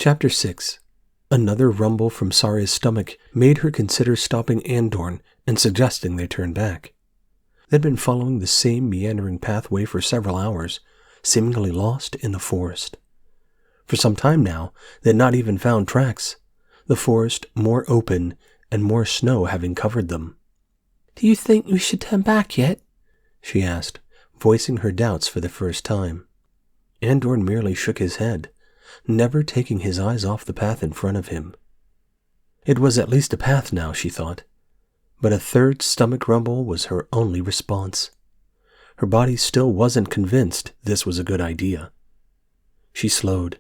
Chapter 6. Another rumble from Saria's stomach made her consider stopping Andorn and suggesting they turn back. They'd been following the same meandering pathway for several hours, seemingly lost in the forest. For some time now, they had not even found tracks, the forest more open and more snow having covered them. "Do you think we should turn back yet?" she asked, voicing her doubts for the first time. Andorn merely shook his head, never taking his eyes off the path in front of him. It was at least a path now, she thought, but a third stomach rumble was her only response. Her body still wasn't convinced this was a good idea. She slowed,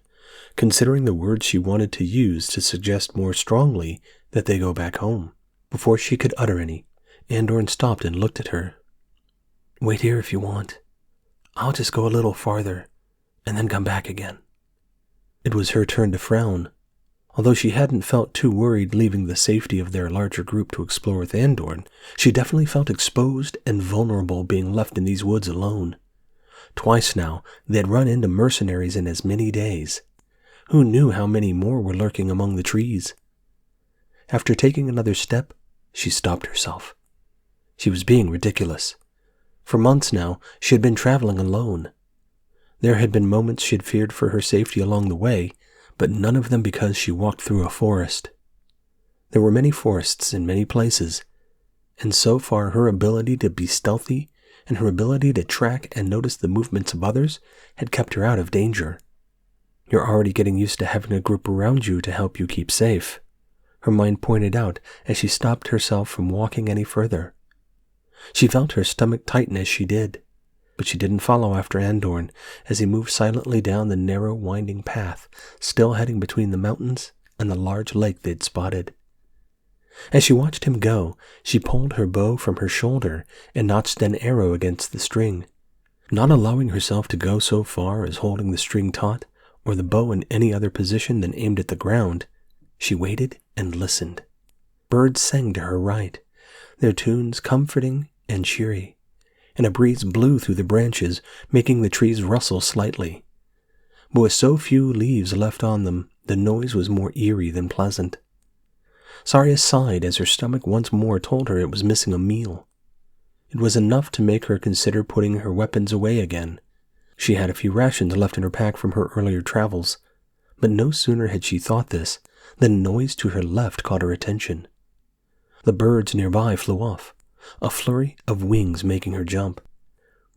considering the words she wanted to use to suggest more strongly that they go back home. Before she could utter any, Andorn stopped and looked at her. "Wait here if you want. I'll just go a little farther and then come back again." It was her turn to frown. Although she hadn't felt too worried leaving the safety of their larger group to explore with Andorn, she definitely felt exposed and vulnerable being left in these woods alone. Twice now, they had run into mercenaries in as many days. Who knew how many more were lurking among the trees? After taking another step, she stopped herself. She was being ridiculous. For months now, she had been traveling alone. There had been moments she had feared for her safety along the way, but none of them because she walked through a forest. There were many forests in many places, and so far her ability to be stealthy and her ability to track and notice the movements of others had kept her out of danger. "You're already getting used to having a group around you to help you keep safe," her mind pointed out as she stopped herself from walking any further. She felt her stomach tighten as she did, but she didn't follow after Andorn as he moved silently down the narrow, winding path, still heading between the mountains and the large lake they'd spotted. As she watched him go, she pulled her bow from her shoulder and notched an arrow against the string, not allowing herself to go so far as holding the string taut or the bow in any other position than aimed at the ground. She waited and listened. Birds sang to her right, their tunes comforting and cheery, and a breeze blew through the branches, making the trees rustle slightly. But with so few leaves left on them, the noise was more eerie than pleasant. Saria sighed as her stomach once more told her it was missing a meal. It was enough to make her consider putting her weapons away again. She had a few rations left in her pack from her earlier travels, but no sooner had she thought this than a noise to her left caught her attention. The birds nearby flew off, a flurry of wings making her jump.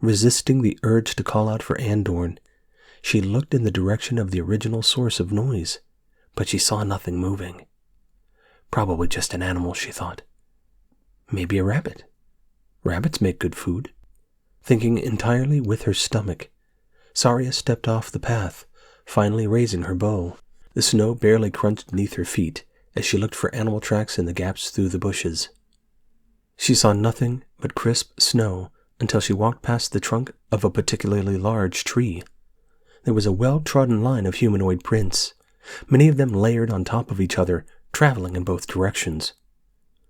Resisting the urge to call out for Andorn, she looked in the direction of the original source of noise, but she saw nothing moving. Probably just an animal, she thought. Maybe a rabbit. Rabbits make good food. Thinking entirely with her stomach, Saria stepped off the path, finally raising her bow. The snow barely crunched beneath her feet as she looked for animal tracks in the gaps through the bushes. She saw nothing but crisp snow until she walked past the trunk of a particularly large tree. There was a well-trodden line of humanoid prints, many of them layered on top of each other, traveling in both directions.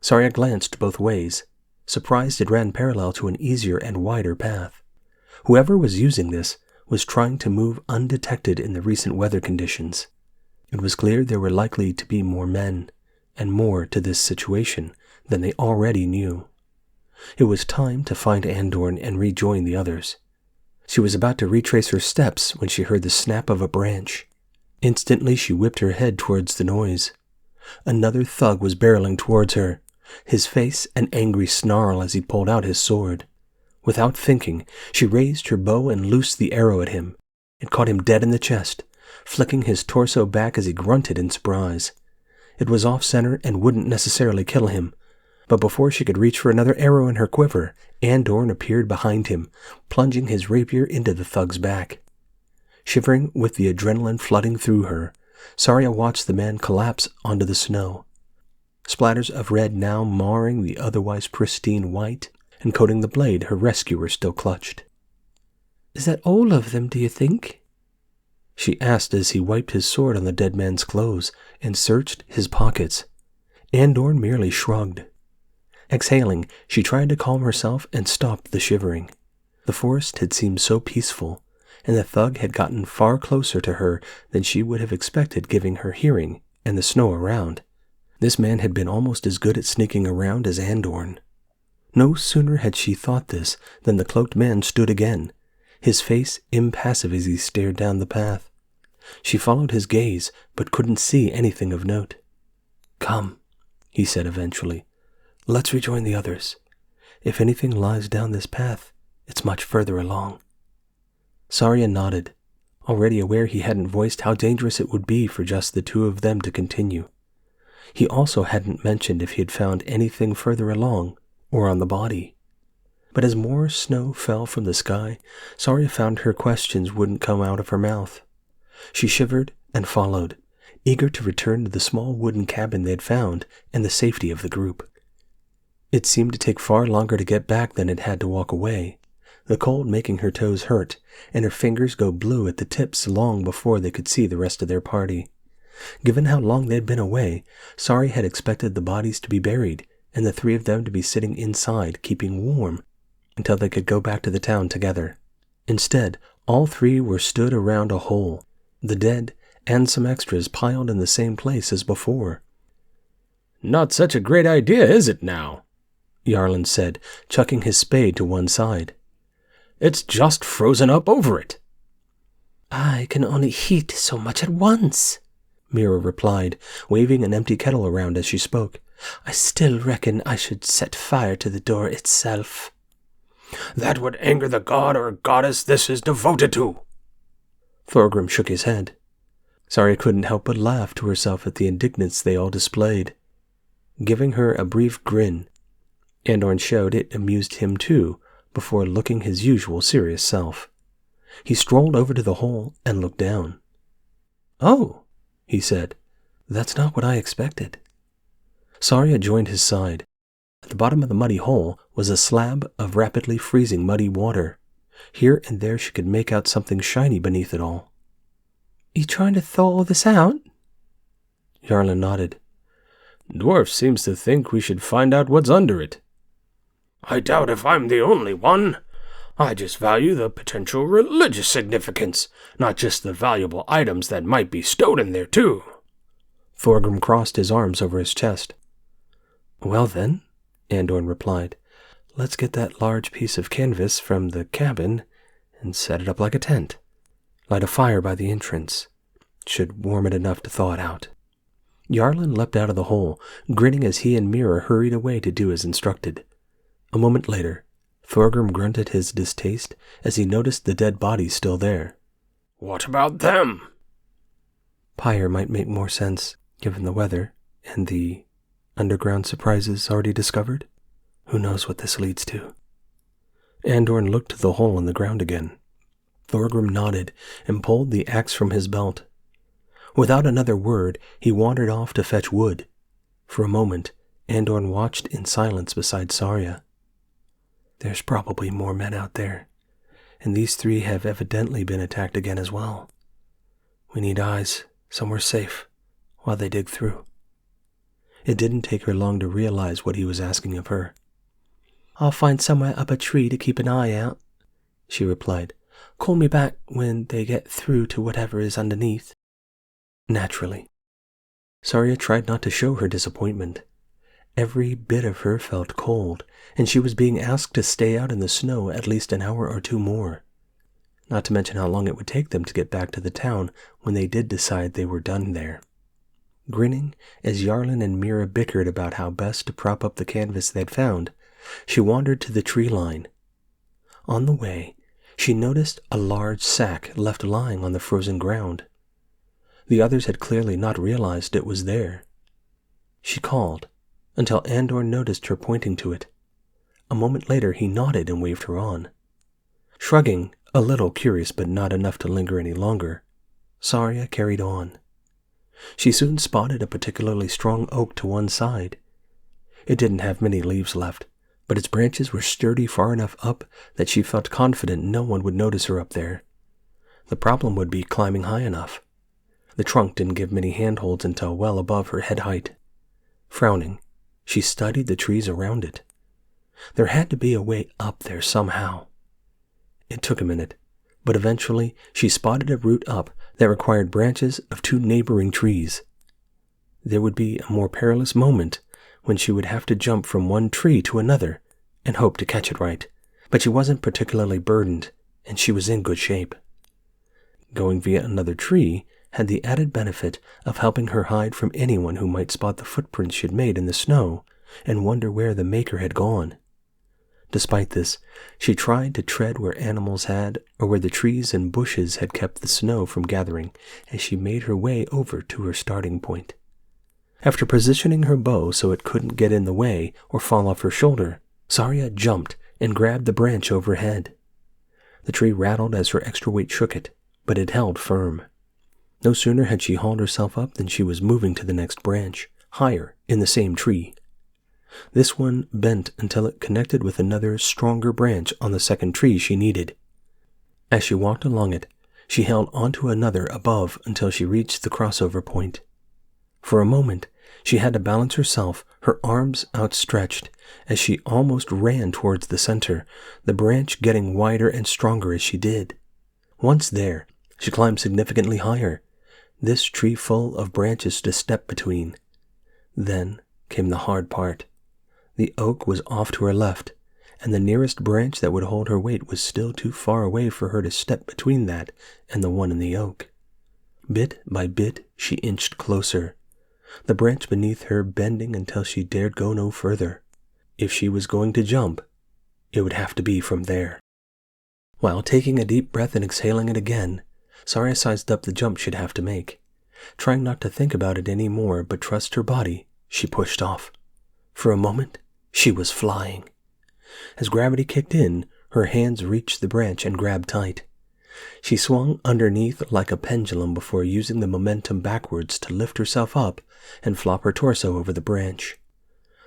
Saria glanced both ways, surprised it ran parallel to an easier and wider path. Whoever was using this was trying to move undetected in the recent weather conditions. It was clear there were likely to be more men, and more to this situation than they already knew. It was time to find Andorn and rejoin the others. She was about to retrace her steps when she heard the snap of a branch. Instantly she whipped her head towards the noise. Another thug was barreling towards her, his face an angry snarl as he pulled out his sword. Without thinking, she raised her bow and loosed the arrow at him. It caught him dead in the chest, flicking his torso back as he grunted in surprise. It was off-center and wouldn't necessarily kill him, but before she could reach for another arrow in her quiver, Andorn appeared behind him, plunging his rapier into the thug's back. Shivering with the adrenaline flooding through her, Saria watched the man collapse onto the snow, splatters of red now marring the otherwise pristine white and coating the blade her rescuer still clutched. "Is that all of them, do you think?" she asked as he wiped his sword on the dead man's clothes and searched his pockets. Andorn merely shrugged. Exhaling, she tried to calm herself and stopped the shivering. The forest had seemed so peaceful, and the thug had gotten far closer to her than she would have expected given her hearing and the snow around. This man had been almost as good at sneaking around as Andorn. No sooner had she thought this than the cloaked man stood again, his face impassive as he stared down the path. She followed his gaze, but couldn't see anything of note. "Come," he said eventually. "Let's rejoin the others. If anything lies down this path, it's much further along." Saria nodded, already aware he hadn't voiced how dangerous it would be for just the two of them to continue. He also hadn't mentioned if he had found anything further along or on the body. But as more snow fell from the sky, Saria found her questions wouldn't come out of her mouth. She shivered and followed, eager to return to the small wooden cabin they had found and the safety of the group. It seemed to take far longer to get back than it had to walk away, the cold making her toes hurt and her fingers go blue at the tips long before they could see the rest of their party. Given how long they'd been away, Saria had expected the bodies to be buried and the three of them to be sitting inside, keeping warm, until they could go back to the town together. Instead, all three were stood around a hole, the dead and some extras piled in the same place as before. "Not such a great idea, is it now?" Yarlin said, chucking his spade to one side. "It's just frozen up over it." "I can only heat so much at once," Mira replied, waving an empty kettle around as she spoke. "I still reckon I should set fire to the door itself." "That would anger the god or goddess this is devoted to." Thorgrim shook his head. Saria couldn't help but laugh to herself at the indignance they all displayed. Giving her a brief grin, Andorn showed it amused him too, before looking his usual serious self. He strolled over to the hole and looked down. "Oh," he said, "that's not what I expected." Saria joined his side. At the bottom of the muddy hole was a slab of rapidly freezing muddy water. Here and there she could make out something shiny beneath it all. "You trying to thaw all this out?" Yarlin nodded. "Dwarf seems to think we should find out what's under it." "I doubt if I'm the only one. I just value the potential religious significance, not just the valuable items that might be stowed in there too." Thorgrim crossed his arms over his chest. "Well then," Andorn replied, "let's get that large piece of canvas from the cabin and set it up like a tent. Light a fire by the entrance. Should warm it enough to thaw it out." Yarlin leapt out of the hole, grinning as he and Mira hurried away to do as instructed. A moment later, Thorgrim grunted his distaste as he noticed the dead bodies still there. "What about them?" Pyre might make more sense, given the weather and the underground surprises already discovered. Who knows what this leads to? Andorn looked to the hole in the ground again. Thorgrim nodded and pulled the axe from his belt. Without another word, he wandered off to fetch wood. For a moment, Andorn watched in silence beside Saria. There's probably more men out there, and these three have evidently been attacked again as well. We need eyes, somewhere safe, while they dig through. It didn't take her long to realize what he was asking of her. "I'll find somewhere up a tree to keep an eye out," she replied. "Call me back when they get through to whatever is underneath." Naturally. Saria tried not to show her disappointment. Every bit of her felt cold, and she was being asked to stay out in the snow at least an hour or two more. Not to mention how long it would take them to get back to the town when they did decide they were done there. Grinning as Yarlin and Mira bickered about how best to prop up the canvas they'd found, she wandered to the tree line. On the way, she noticed a large sack left lying on the frozen ground. The others had clearly not realized it was there. She called, until Andorn noticed her pointing to it. A moment later he nodded and waved her on. Shrugging, a little curious but not enough to linger any longer, Saria carried on. She soon spotted a particularly strong oak to one side. It didn't have many leaves left, but its branches were sturdy far enough up that she felt confident no one would notice her up there. The problem would be climbing high enough. The trunk didn't give many handholds until well above her head height. Frowning, she studied the trees around it. There had to be a way up there somehow. It took a minute, but eventually she spotted a route up that required branches of 2 neighboring trees. There would be a more perilous moment when she would have to jump from one tree to another and hope to catch it right, but she wasn't particularly burdened, and she was in good shape. Going via another tree had the added benefit of helping her hide from anyone who might spot the footprints she'd made in the snow and wonder where the maker had gone. Despite this, she tried to tread where animals had or where the trees and bushes had kept the snow from gathering as she made her way over to her starting point. After positioning her bow so it couldn't get in the way or fall off her shoulder, Saria jumped and grabbed the branch overhead. The tree rattled as her extra weight shook it, but it held firm. No sooner had she hauled herself up than she was moving to the next branch, higher in the same tree. This one bent until it connected with another, stronger branch on the second tree she needed. As she walked along it, she held onto another above until she reached the crossover point. For a moment, she had to balance herself, her arms outstretched, as she almost ran towards the center, the branch getting wider and stronger as she did. Once there, she climbed significantly higher, this tree full of branches to step between. Then came the hard part. The oak was off to her left, and the nearest branch that would hold her weight was still too far away for her to step between that and the one in the oak. Bit by bit, she inched closer, the branch beneath her bending until she dared go no further. If she was going to jump, it would have to be from there. While taking a deep breath and exhaling it again, Saria sized up the jump she'd have to make. Trying not to think about it any more but trust her body, she pushed off. For a moment, she was flying. As gravity kicked in, her hands reached the branch and grabbed tight. She swung underneath like a pendulum before using the momentum backwards to lift herself up and flop her torso over the branch.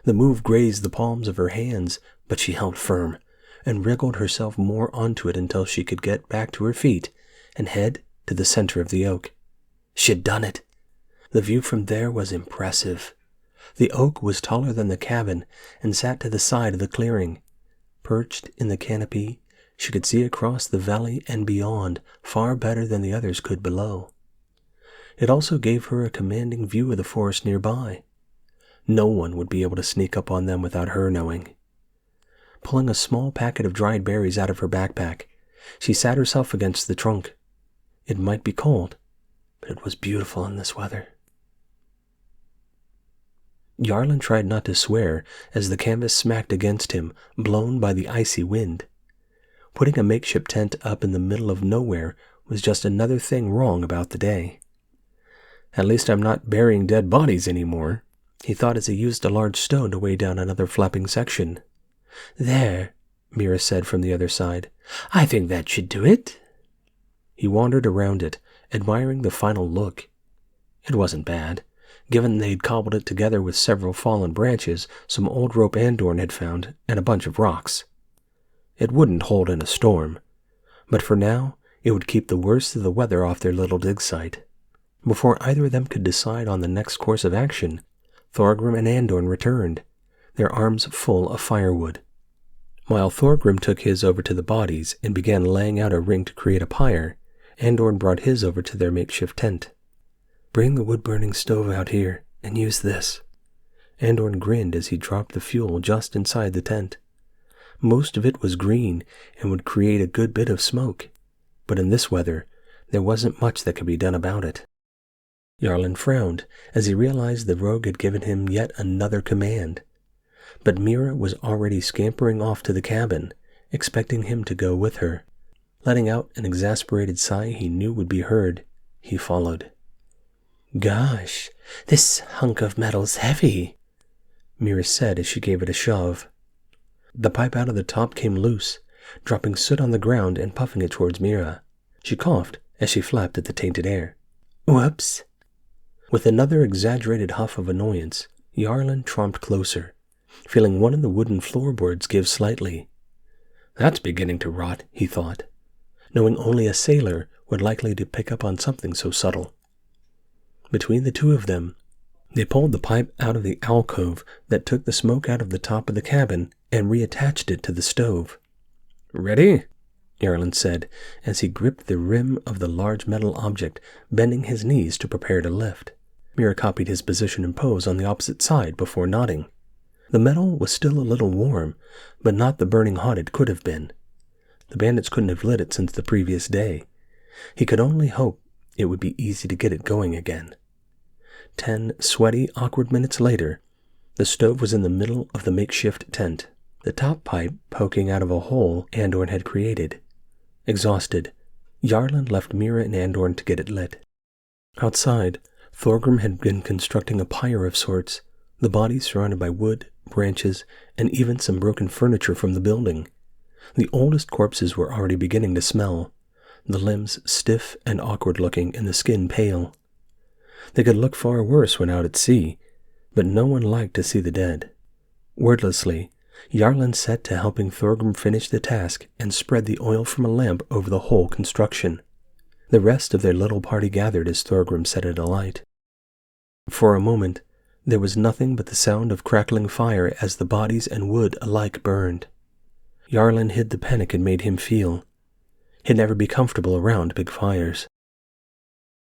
The move grazed the palms of her hands, but she held firm and wriggled herself more onto it until she could get back to her feet and head to the center of the oak. She'd done it. The view from there was impressive. The oak was taller than the cabin and sat to the side of the clearing. Perched in the canopy, she could see across the valley and beyond far better than the others could below. It also gave her a commanding view of the forest nearby. No one would be able to sneak up on them without her knowing. Pulling a small packet of dried berries out of her backpack, she sat herself against the trunk. It might be cold, but it was beautiful in this weather. Yarlin tried not to swear as the canvas smacked against him, blown by the icy wind. Putting a makeshift tent up in the middle of nowhere was just another thing wrong about the day. At least I'm not burying dead bodies anymore, he thought as he used a large stone to weigh down another flapping section. There, Mira said from the other side. I think that should do it. He wandered around it, admiring the final look. It wasn't bad, given they'd cobbled it together with several fallen branches, some old rope Andorn had found, and a bunch of rocks. It wouldn't hold in a storm, but for now it would keep the worst of the weather off their little dig site. Before either of them could decide on the next course of action, Thorgrim and Andorn returned, their arms full of firewood. While Thorgrim took his over to the bodies and began laying out a ring to create a pyre, Andorn brought his over to their makeshift tent. Bring the wood-burning stove out here and use this. Andorn grinned as he dropped the fuel just inside the tent. Most of it was green and would create a good bit of smoke, but in this weather, there wasn't much that could be done about it. Yarlin frowned as he realized the rogue had given him yet another command. But Mira was already scampering off to the cabin, expecting him to go with her. Letting out an exasperated sigh he knew would be heard, he followed. Gosh, this hunk of metal's heavy, Mira said as she gave it a shove. The pipe out of the top came loose, dropping soot on the ground and puffing it towards Mira. She coughed as she flapped at the tainted air. Whoops. With another exaggerated huff of annoyance, Yarlin tromped closer, feeling one of the wooden floorboards give slightly. That's beginning to rot, he thought, knowing only a sailor would likely to pick up on something so subtle. Between the two of them, they pulled the pipe out of the alcove that took the smoke out of the top of the cabin and reattached it to the stove. Ready? Jarlen said as he gripped the rim of the large metal object, bending his knees to prepare to lift. Mira copied his position and pose on the opposite side before nodding. The metal was still a little warm, but not the burning hot it could have been. The bandits couldn't have lit it since the previous day. He could only hope it would be easy to get it going again. 10 sweaty, awkward minutes later, the stove was in the middle of the makeshift tent, the top pipe poking out of a hole Andorn had created. Exhausted, Jarlen left Mira and Andorn to get it lit. Outside, Thorgrim had been constructing a pyre of sorts, the body surrounded by wood, branches, and even some broken furniture from the building. The oldest corpses were already beginning to smell, the limbs stiff and awkward-looking and the skin pale. They could look far worse when out at sea, but no one liked to see the dead. Wordlessly, Jarlen set to helping Thorgrim finish the task and spread the oil from a lamp over the whole construction. The rest of their little party gathered as Thorgrim set it alight. For a moment, there was nothing but the sound of crackling fire as the bodies and wood alike burned. Jarlen hid the panic it made him feel. He'd never be comfortable around big fires.